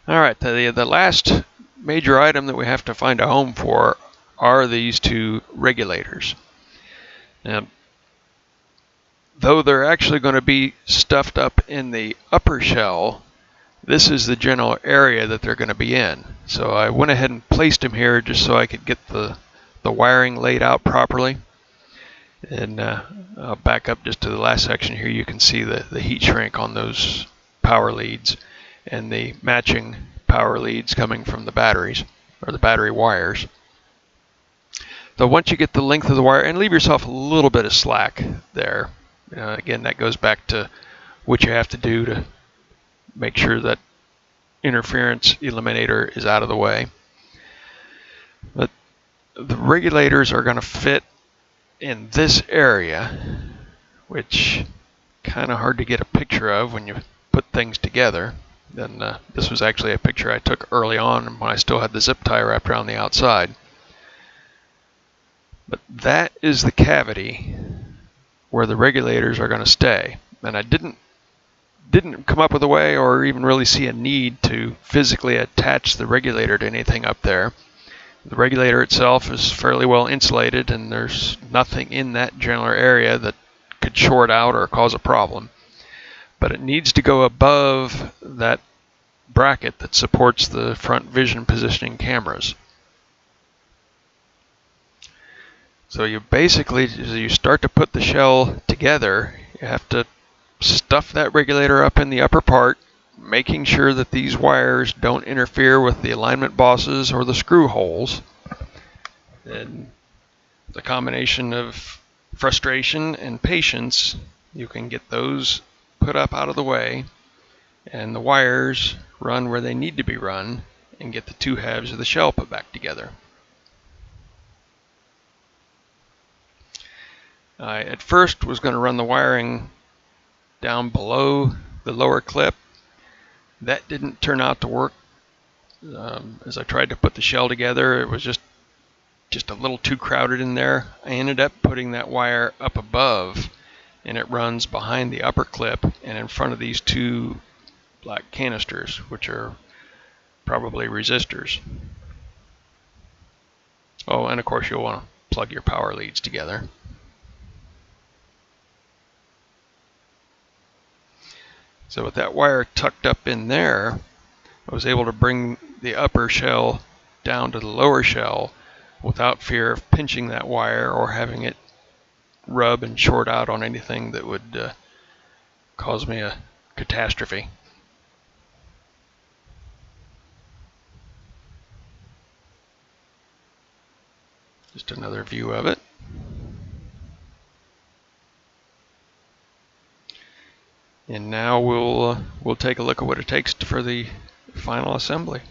All right, the last major item that we have to find a home for are these two regulators. Now, though they're actually going to be stuffed up in the upper shell, this is the general area that they're going to be in. So I went ahead and placed them here just so I could get the wiring laid out properly. And I'll back up just to the last section here. You can see the heat shrink on those power leads and the matching power leads coming from the batteries, or the battery wires. So once you get the length of the wire, and leave yourself a little bit of slack there. Again, that goes back to what you have to do to make sure that interference eliminator is out of the way. But the regulators are going to fit in this area, which kind of hard to get a picture of when you put things together. Then this was actually a picture I took early on when I still had the zip tie wrapped around the outside. But that is the cavity where the regulators are going to stay. And I didn't come up with a way or even really see a need to physically attach the regulator to anything up there. The regulator itself is fairly well insulated, and there's nothing in that general area that could short out or cause a problem. But it needs to go above that bracket that supports the front vision positioning cameras. So you basically, as you start to put the shell together, you have to stuff that regulator up in the upper part, making sure that these wires don't interfere with the alignment bosses or the screw holes. And the combination of frustration and patience, you can get those put up out of the way and the wires run where they need to be run and get the two halves of the shell put back together. I at first was going to run the wiring down below the lower clip. That didn't turn out to work. As I tried to put the shell together, it was just a little too crowded in there. I ended up putting that wire up above, and it runs behind the upper clip and in front of these two black canisters, which are probably resistors. Oh, and of course you'll want to plug your power leads together. So with that wire tucked up in there, I was able to bring the upper shell down to the lower shell without fear of pinching that wire or having it rub and short out on anything that would cause me a catastrophe. Just another view of it. And now we'll take a look at what it takes for the final assembly.